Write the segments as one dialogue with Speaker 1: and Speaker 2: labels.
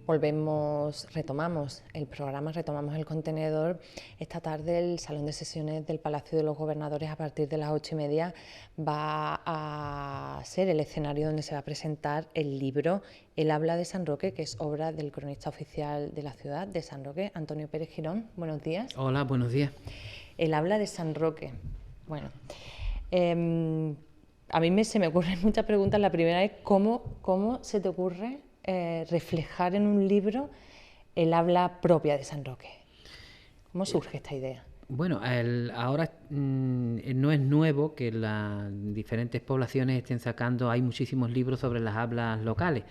Speaker 1: Retomamos el programa, retomamos el contenedor. Esta tarde el Salón de Sesiones del Palacio de los Gobernadores, a partir de las 8:30, va a ser el escenario donde se va a presentar el libro El habla de San Roque, que es obra del cronista oficial de la ciudad de San Roque, Antonio Pérez Girón. Buenos días.
Speaker 2: Hola, buenos días.
Speaker 1: El habla de San Roque. Bueno, a mí se me ocurren muchas preguntas. La primera es ¿cómo se te ocurre reflejar en un libro el habla propia de San Roque? ¿Cómo surge esta idea?
Speaker 2: Bueno, ahora no es nuevo que las diferentes poblaciones estén sacando, hay muchísimos libros sobre las hablas locales,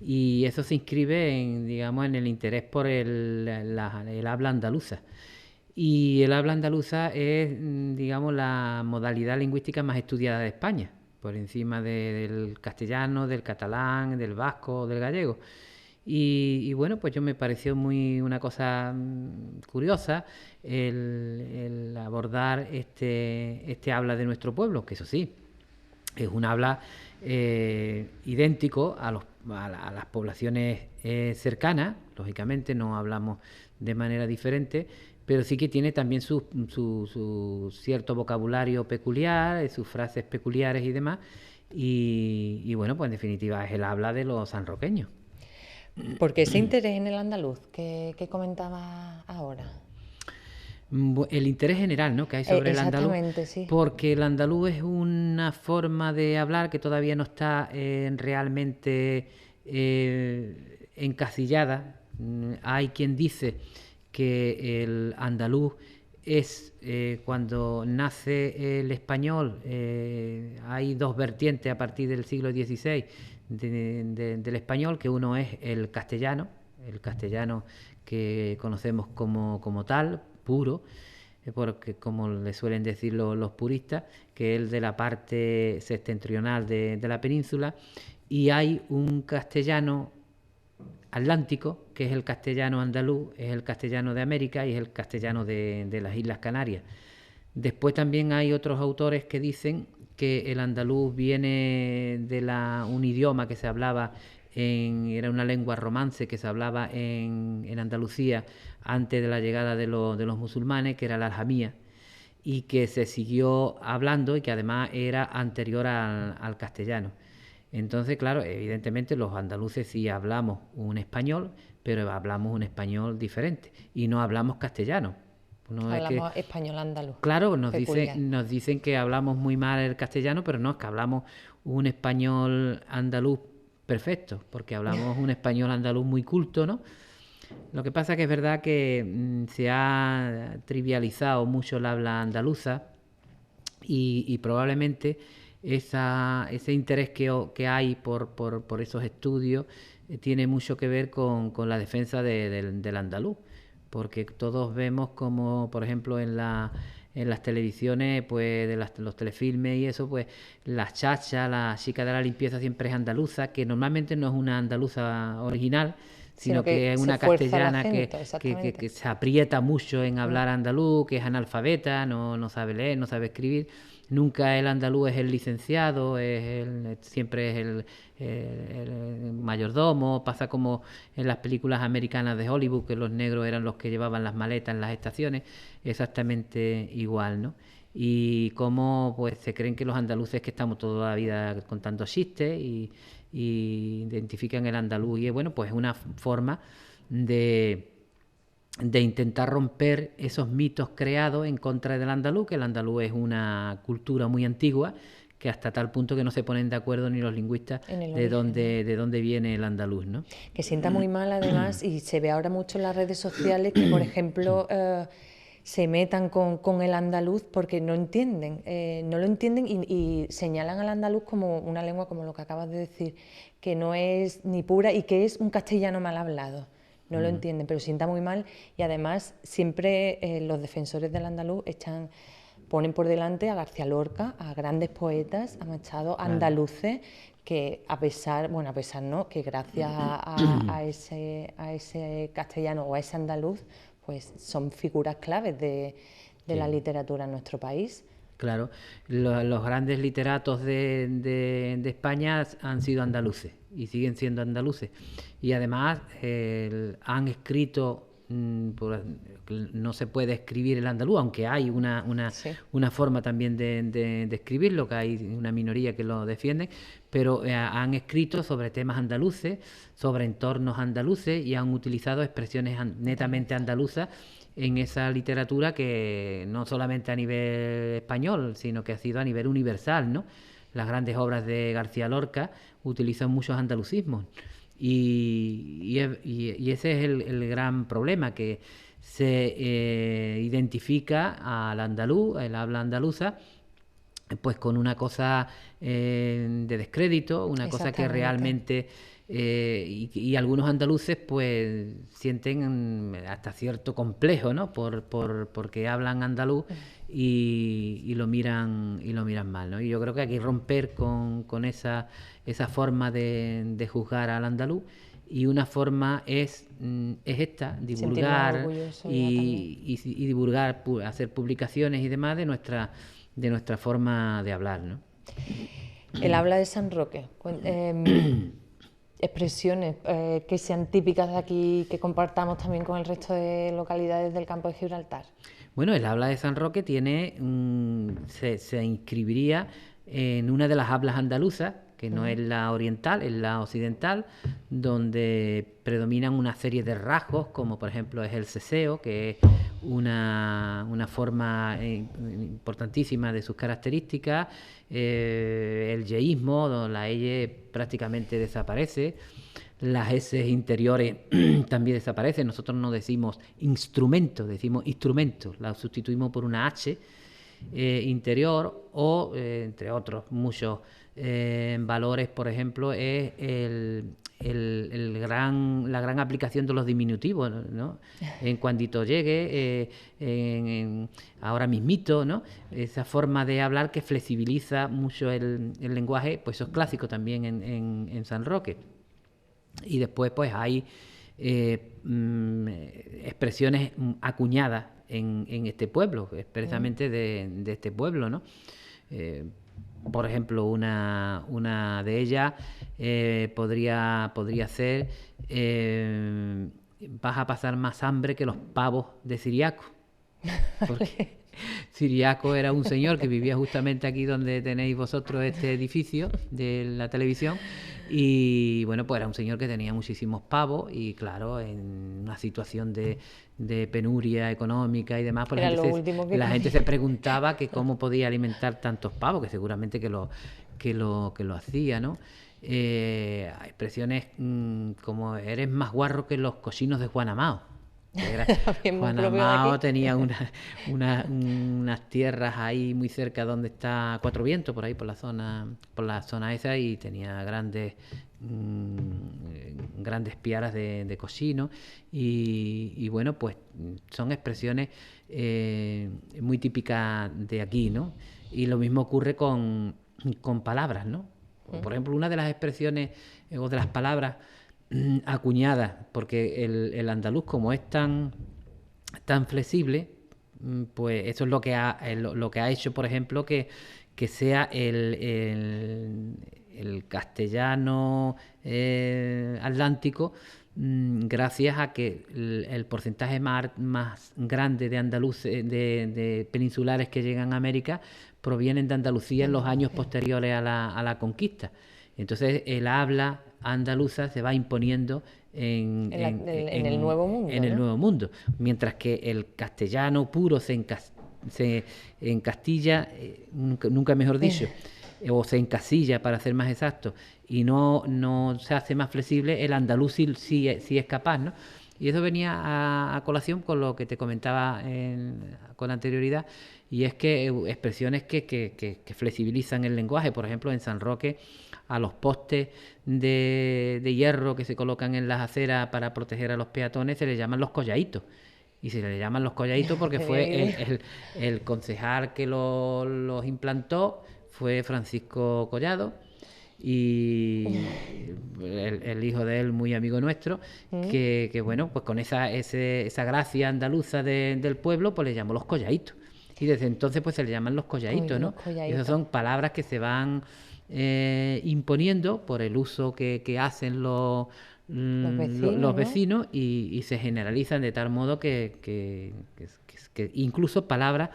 Speaker 2: y eso se inscribe en el interés por el habla andaluza. Y el habla andaluza es, la modalidad lingüística más estudiada de España, por encima del castellano, del catalán, del vasco, del gallego. Y bueno, pues yo me pareció una cosa curiosa el abordar este habla de nuestro pueblo, que eso sí, es un habla idéntico a las poblaciones cercanas. Lógicamente no hablamos de manera diferente, pero sí que tiene también su cierto vocabulario peculiar, sus frases peculiares y demás. Y bueno, pues en definitiva es el habla de los sanroqueños.
Speaker 1: Porque ese interés en el andaluz que comentaba ahora.
Speaker 2: El interés general, ¿no?, que hay sobre el andaluz,
Speaker 1: sí.
Speaker 2: porque el andaluz es una forma de hablar que todavía no está realmente encasillada. Hay quien dice que el andaluz es cuando nace el español, hay dos vertientes a partir del siglo XVI del español, que uno es el castellano que conocemos como tal, puro, porque como le suelen decir los puristas, que es el de la parte septentrional de la península, y hay un castellano atlántico, que es el castellano andaluz, es el castellano de América y es el castellano de las Islas Canarias. Después también hay otros autores que dicen que el andaluz viene de un idioma que se hablaba era una lengua romance que se hablaba en Andalucía antes de la llegada de los musulmanes, que era la aljamía, y que se siguió hablando y que además era anterior al castellano. Entonces, claro, evidentemente los andaluces sí hablamos un español, pero hablamos un español diferente y no hablamos castellano.
Speaker 1: Hablamos español andaluz.
Speaker 2: Claro, nos dicen que hablamos muy mal el castellano, pero no, es que hablamos un español andaluz perfecto, porque hablamos un español andaluz muy culto, ¿no? Lo que pasa que es verdad que se ha trivializado mucho el habla andaluza y probablemente ese interés que hay por esos estudios tiene mucho que ver con la defensa del andaluz, porque todos vemos como, por ejemplo, en las televisiones, pues de los telefilmes y eso, pues la chacha, la chica de la limpieza siempre es andaluza, que normalmente no es una andaluza original, sino que es una castellana que se aprieta mucho en hablar andaluz, que es analfabeta, no sabe leer, no sabe escribir. Nunca el andaluz es el licenciado, siempre es el mayordomo. Pasa como en las películas americanas de Hollywood, que los negros eran los que llevaban las maletas en las estaciones, exactamente igual, ¿no? Y cómo pues se creen que los andaluces que estamos toda la vida contando chistes y identifican el andaluz, y bueno, pues es una forma de intentar romper esos mitos creados en contra del andaluz, que el andaluz es una cultura muy antigua, que hasta tal punto que no se ponen de acuerdo ni los lingüistas de dónde viene el andaluz, ¿no?
Speaker 1: Que sienta muy mal, además, y se ve ahora mucho en las redes sociales, que por ejemplo se metan con el andaluz porque no entienden, no lo entienden y señalan al andaluz como una lengua, como lo que acabas de decir, que no es ni pura y que es un castellano mal hablado. No lo entienden, pero sienta muy mal, y además siempre los defensores del andaluz ponen por delante a García Lorca, a grandes poetas, a Machado, andaluces, que a pesar no, que gracias a ese castellano o a ese andaluz, pues son figuras claves de la literatura en nuestro país.
Speaker 2: Claro, los grandes literatos de España han sido andaluces y siguen siendo andaluces. Y además han escrito, no se puede escribir el andaluz, aunque hay
Speaker 1: Sí.
Speaker 2: una forma también de escribirlo, que hay una minoría que lo defiende, pero han escrito sobre temas andaluces, sobre entornos andaluces y han utilizado expresiones netamente andaluzas en esa literatura que no solamente a nivel español, sino que ha sido a nivel universal, ¿no? Las grandes obras de García Lorca utilizan muchos andalucismos y ese es el gran problema, que se identifica al andaluz, el habla andaluza, pues con una cosa de descrédito, una cosa que
Speaker 1: Exactamente.
Speaker 2: realmente y algunos andaluces pues sienten hasta cierto complejo, ¿no? Porque hablan andaluz y lo miran mal, ¿no? Y yo creo que hay que romper con esa forma de juzgar al andaluz, y una forma es esta,
Speaker 1: Sentirnos
Speaker 2: divulgar
Speaker 1: orgullosos ya también.
Speaker 2: y divulgar, hacer publicaciones y demás de nuestra forma de hablar, ¿no?
Speaker 1: El habla de San Roque. Expresiones que sean típicas de aquí, que compartamos también con el resto de localidades del campo de Gibraltar.
Speaker 2: Bueno, el habla de San Roque se inscribiría en una de las hablas andaluzas, que no es la oriental, es la occidental, donde predominan una serie de rasgos, como por ejemplo es el ceseo, que es una forma importantísima de sus características, el yeísmo, donde la L prácticamente desaparece, las S interiores también desaparecen. Nosotros no decimos instrumento, decimos instrumento, la sustituimos por una H interior, o entre otros muchos valores. Por ejemplo, es la gran aplicación de los diminutivos, ¿no? En cuandito llegue, ahora mismito, ¿no? Esa forma de hablar que flexibiliza mucho el lenguaje, pues eso es clásico también en San Roque. Y después pues hay expresiones acuñadas en este pueblo, expresamente de este pueblo, ¿no? Por ejemplo, una de ellas podría ser vas a pasar más hambre que los pavos de Siriaco. Porque Siriaco era un señor que vivía justamente aquí donde tenéis vosotros este edificio de la televisión, y bueno, pues era un señor que tenía muchísimos pavos y claro, en una situación de penuria económica y demás, pues
Speaker 1: Era lo último que
Speaker 2: la gente
Speaker 1: comía.
Speaker 2: se preguntaba que cómo podía alimentar tantos pavos, que seguramente que lo hacía, ¿no? Hay expresiones como eres más guarro que los cochinos de Juan Amao.
Speaker 1: También muy
Speaker 2: Juan
Speaker 1: propio de
Speaker 2: Amao
Speaker 1: aquí.
Speaker 2: tenía unas tierras ahí muy cerca donde está Cuatro Vientos, por ahí por la zona esa, y tenía grandes piaras de cochino, y bueno, pues son expresiones muy típicas de aquí, ¿no? Y lo mismo ocurre con palabras, ¿no? Por ejemplo, una de las expresiones o de las palabras acuñadas, porque el andaluz, como es tan flexible, pues eso es lo que ha hecho, por ejemplo, que sea el castellano atlántico, gracias a que el porcentaje más grande de andaluces, de peninsulares que llegan a América, provienen de Andalucía en los años posteriores a la conquista. Entonces el habla andaluza se va imponiendo
Speaker 1: En el Nuevo Mundo,
Speaker 2: en el
Speaker 1: ¿no?
Speaker 2: Nuevo Mundo, mientras que el castellano puro se encastilla, nunca mejor dicho, o se encasilla, para ser más exacto, y no se hace más flexible. El andaluz sí es capaz, ¿no? Y eso venía a colación con lo que te comentaba con anterioridad, y es que expresiones que flexibilizan el lenguaje. Por ejemplo, en San Roque, a los postes de hierro que se colocan en las aceras para proteger a los peatones se les llaman los colladitos. Y se le llaman los colladitos porque fue el concejal que los implantó, fue Francisco Collado, y el hijo de él, muy amigo nuestro, que bueno, pues con esa gracia andaluza del pueblo, pues le llamó los colladitos. Y desde entonces pues se le llaman los colladitos, ¿no?
Speaker 1: Los colladitos.
Speaker 2: Y esas son palabras que se van imponiendo por el uso que hacen los vecinos y se generalizan de tal modo que incluso palabras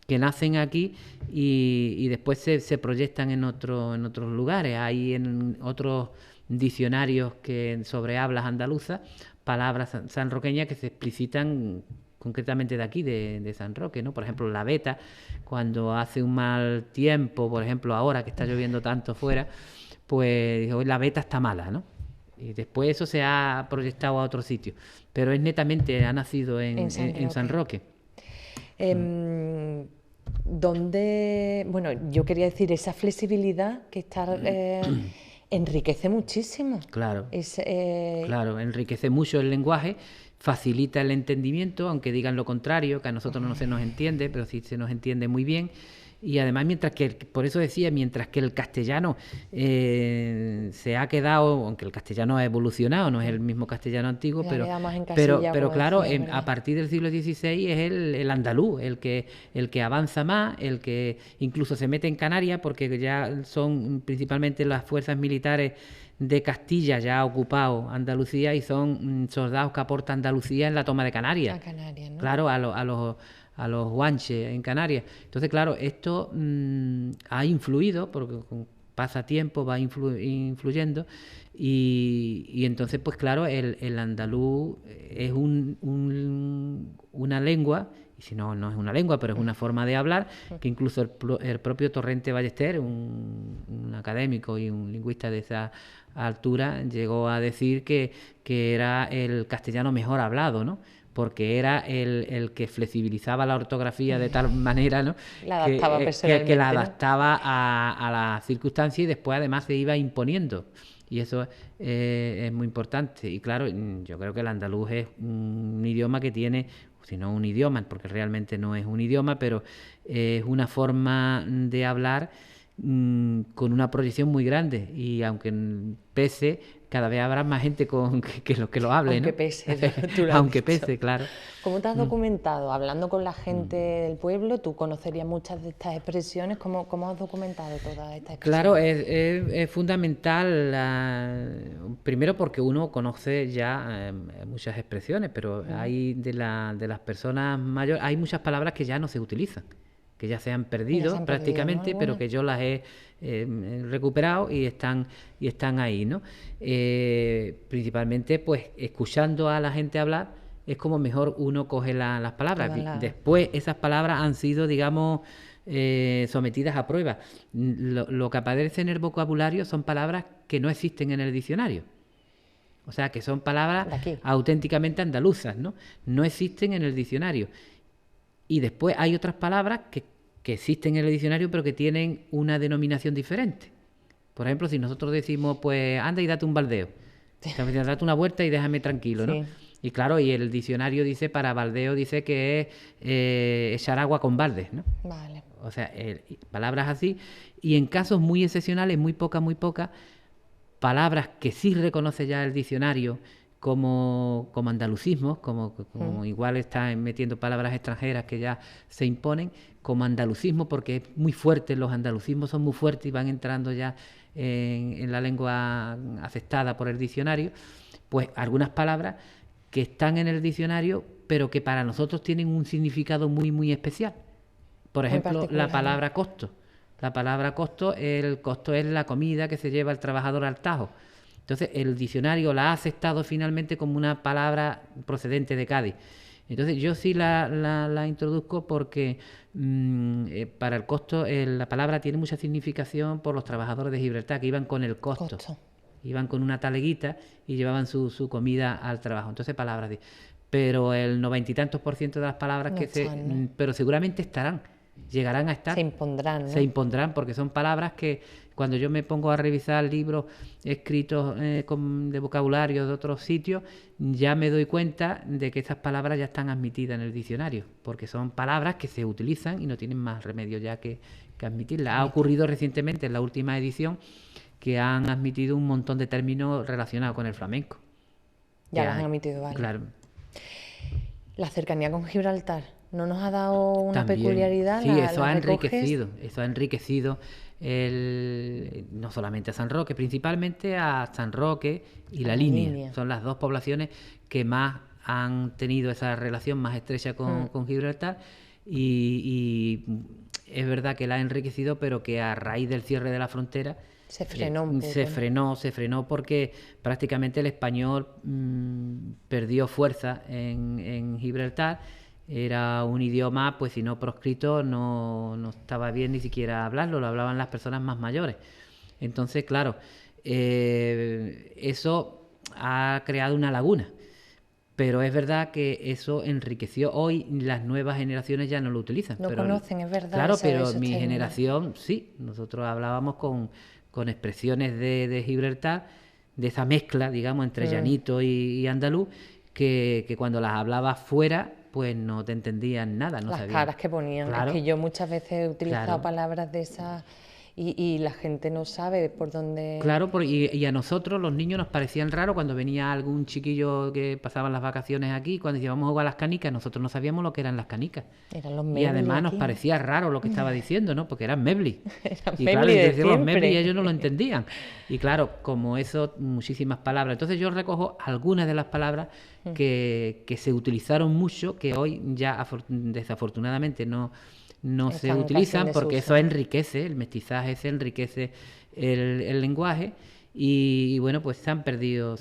Speaker 2: que nacen aquí y después se proyectan en otros lugares. Hay en otros diccionarios sobre hablas andaluzas palabras sanroqueñas que se explicitan concretamente de aquí, de San Roque, ¿no? Por ejemplo, la veta, cuando hace un mal tiempo, por ejemplo, ahora que está lloviendo tanto fuera, pues hoy la veta está mala, ¿no? Y después eso se ha proyectado a otro sitio, pero es netamente, ha nacido en San Roque.
Speaker 1: Donde, bueno, yo quería decir, esa flexibilidad que está enriquece muchísimo.
Speaker 2: Claro, claro, enriquece mucho el lenguaje, facilita el entendimiento, aunque digan lo contrario, que a nosotros no se nos entiende, pero sí se nos entiende muy bien. Y además, por eso decía, mientras que el castellano se ha quedado, aunque el castellano ha evolucionado, no es el mismo castellano antiguo, pero claro, a partir del siglo XVI es el andaluz, el que avanza más, el que incluso se mete en Canarias, porque ya son principalmente las fuerzas militares de Castilla ya ha ocupado Andalucía y son soldados que aporta Andalucía en la toma de Canarias.
Speaker 1: ¿No?
Speaker 2: Claro, a los guanches en Canarias. Entonces, claro, esto ha influido, porque pasa tiempo, va influyendo, y entonces, pues claro, el andaluz es una lengua, y si no, no es una lengua, pero es una forma de hablar, que incluso el propio Torrente Ballester, un académico y un lingüista de esa altura, llegó a decir que era el castellano mejor hablado, ¿no? Porque era el que flexibilizaba la ortografía de tal manera, ¿no? que la adaptaba a las circunstancias y después además se iba imponiendo. Y eso es muy importante. Y claro, yo creo que el andaluz es un idioma que tiene, si no un idioma, porque realmente no es un idioma, pero es una forma de hablar con una proyección muy grande. Y aunque pese, cada vez habrá más gente que lo hable,
Speaker 1: aunque
Speaker 2: ¿no?
Speaker 1: Pese,
Speaker 2: aunque pese, claro.
Speaker 1: ¿Cómo te has documentado? Hablando con la gente del pueblo, tú conocerías muchas de estas expresiones. ¿Cómo has documentado todas estas expresiones?
Speaker 2: Claro, es fundamental, primero porque uno conoce ya muchas expresiones, pero hay de las personas mayores, hay muchas palabras que ya no se utilizan, que ya se han perdido prácticamente, ¿no? Pero que yo las he recuperado y están ahí, ¿no? Principalmente, pues, escuchando a la gente hablar, es como mejor uno coge las palabras. Después, esas palabras han sido, digamos, sometidas a prueba. Lo que aparece en el vocabulario son palabras que no existen en el diccionario. O sea, que son palabras auténticamente andaluzas, ¿no? No existen en el diccionario. Y después hay otras palabras que existen en el diccionario, pero que tienen una denominación diferente. Por ejemplo, si nosotros decimos, pues, anda y date un baldeo. Date una vuelta y déjame tranquilo, ¿no? Sí. Y claro, y el diccionario dice, para baldeo, dice que es echar agua con baldes, ¿no?
Speaker 1: Vale.
Speaker 2: O sea, palabras así. Y en casos muy excepcionales, muy pocas, palabras que sí reconoce ya el diccionario como andalucismos, como igual están metiendo palabras extranjeras que ya se imponen, como andalucismo, porque es muy fuerte, los andalucismos son muy fuertes y van entrando ya en la lengua aceptada por el diccionario, pues algunas palabras que están en el diccionario, pero que para nosotros tienen un significado muy, muy especial. Por ejemplo, la palabra costo. La palabra costo, el costo es la comida que se lleva el trabajador al tajo. Entonces, el diccionario la ha aceptado finalmente como una palabra procedente de Cádiz. Entonces, yo sí la introduzco porque para el costo la palabra tiene mucha significación por los trabajadores de Gibraltar, que iban con el costo. Iban con una taleguita y llevaban su comida al trabajo. Entonces, palabras de... Pero el 90 y tantos % de las palabras ¿no? Pero seguramente estarán, llegarán a estar.
Speaker 1: Se impondrán, ¿no?
Speaker 2: Se impondrán, porque son palabras que cuando yo me pongo a revisar libros escritos de vocabulario de otros sitios, ya me doy cuenta de que estas palabras ya están admitidas en el diccionario, porque son palabras que se utilizan y no tienen más remedio ya que admitirlas. Ha ocurrido recientemente en la última edición que han admitido un montón de términos relacionados con el flamenco.
Speaker 1: Ya los han admitido, vale.
Speaker 2: Claro.
Speaker 1: La cercanía con Gibraltar ¿No nos ha dado una
Speaker 2: También.
Speaker 1: peculiaridad?
Speaker 2: Sí, eso ha
Speaker 1: recoges?
Speaker 2: enriquecido no solamente a San Roque, principalmente a San Roque y
Speaker 1: A
Speaker 2: La
Speaker 1: La
Speaker 2: Línea.
Speaker 1: Línea.
Speaker 2: Son las dos poblaciones que más han tenido esa relación más estrecha con Gibraltar y es verdad que la ha enriquecido, pero que a raíz del cierre de la frontera
Speaker 1: Se frenó un poco,
Speaker 2: se frenó porque prácticamente el español perdió fuerza en Gibraltar. Era un idioma, pues si no proscrito, no estaba bien ni siquiera hablarlo, lo hablaban las personas más mayores. Entonces, claro, eso ha creado una laguna. Pero es verdad que eso enriqueció. Hoy las nuevas generaciones ya no lo utilizan.
Speaker 1: No
Speaker 2: pero,
Speaker 1: conocen, es verdad.
Speaker 2: claro, pero
Speaker 1: esos
Speaker 2: mi
Speaker 1: términos.
Speaker 2: generación sí. Nosotros hablábamos con expresiones de Gibraltar, de esa mezcla, digamos, entre llanito y andaluz, que cuando las hablabas fuera, pues no te entendían nada, no
Speaker 1: Las
Speaker 2: sabían.
Speaker 1: caras que ponían.
Speaker 2: Claro.
Speaker 1: Es que yo muchas veces he utilizado
Speaker 2: Claro.
Speaker 1: palabras de esas y la gente no sabe por dónde...
Speaker 2: Claro, y a nosotros los niños nos parecían raro cuando venía algún chiquillo que pasaban las vacaciones aquí, cuando íbamos a jugar a las canicas, nosotros no sabíamos lo que eran las canicas.
Speaker 1: Eran los
Speaker 2: Y
Speaker 1: Mebli
Speaker 2: además nos
Speaker 1: aquí.
Speaker 2: parecía raro lo que estaba diciendo, ¿no? Porque eran Mebli.
Speaker 1: Eran
Speaker 2: Y
Speaker 1: Mebli
Speaker 2: claro,
Speaker 1: de
Speaker 2: decíamos
Speaker 1: siempre.
Speaker 2: Mebli y ellos no lo entendían. Y claro, como eso, muchísimas palabras. Entonces yo recojo algunas de las palabras que se utilizaron mucho, que hoy ya desafortunadamente no se
Speaker 1: Están casi en
Speaker 2: utilizan, porque
Speaker 1: desuso.
Speaker 2: eso enriquece, el mestizaje se enriquece el lenguaje. Y bueno, pues se han perdido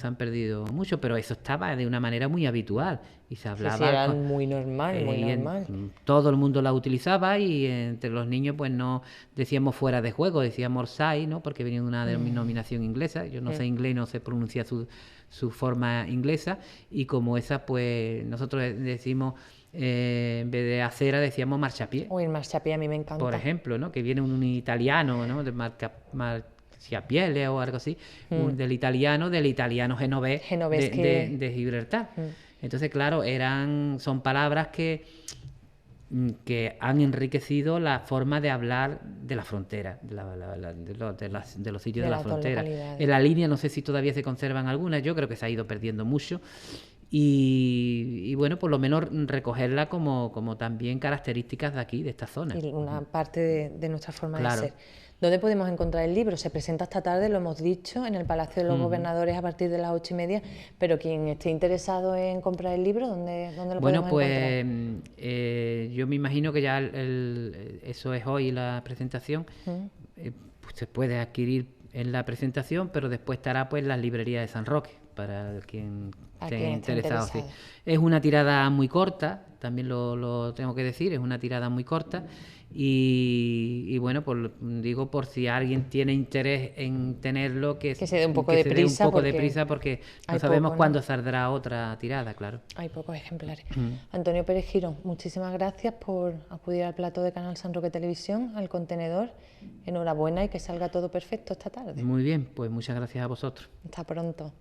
Speaker 2: mucho, pero eso estaba de una manera muy habitual y se hablaba.
Speaker 1: Sí, era muy normal, muy normal.
Speaker 2: Todo el mundo la utilizaba y entre los niños pues no decíamos fuera de juego, decíamos orsay, ¿no? Porque venía de una denominación inglesa. Yo no sé inglés, no sé pronunciar su forma inglesa y como esa pues nosotros decimos en vez de acera decíamos marchapié.
Speaker 1: Uy, el marchapié a mí me encanta.
Speaker 2: Por ejemplo, ¿no? Que viene un italiano, ¿no? De marchapiele o algo así, del italiano genovés de Gibraltar. Entonces, claro, son palabras que han enriquecido la forma de hablar de la frontera, de los sitios de la frontera. En La Línea no sé si todavía se conservan algunas, yo creo que se ha ido perdiendo mucho. Y bueno, por lo menos recogerla como también características de aquí, de esta zona.
Speaker 1: Y una parte de nuestra forma de ser. ¿Dónde podemos encontrar el libro? Se presenta esta tarde, lo hemos dicho, en el Palacio de los Gobernadores a partir de las 8:30, pero quien esté interesado en comprar el libro, ¿dónde lo podemos encontrar?
Speaker 2: Yo me imagino que ya eso es hoy la presentación, pues se puede adquirir en la presentación, pero después estará pues en las librerías de San Roque, para quien esté interesado. Sí. Es una tirada muy corta, también lo tengo que decir, es una tirada muy corta y bueno, digo por si alguien tiene interés en tenerlo, que se dé un poco de prisa porque no sabemos cuándo saldrá otra tirada, claro.
Speaker 1: Hay pocos ejemplares. Antonio Pérez Girón, muchísimas gracias por acudir al plató de Canal San Roque Televisión, al contenedor. Enhorabuena y que salga todo perfecto esta tarde.
Speaker 2: Muy bien, pues muchas gracias a vosotros.
Speaker 1: Hasta pronto.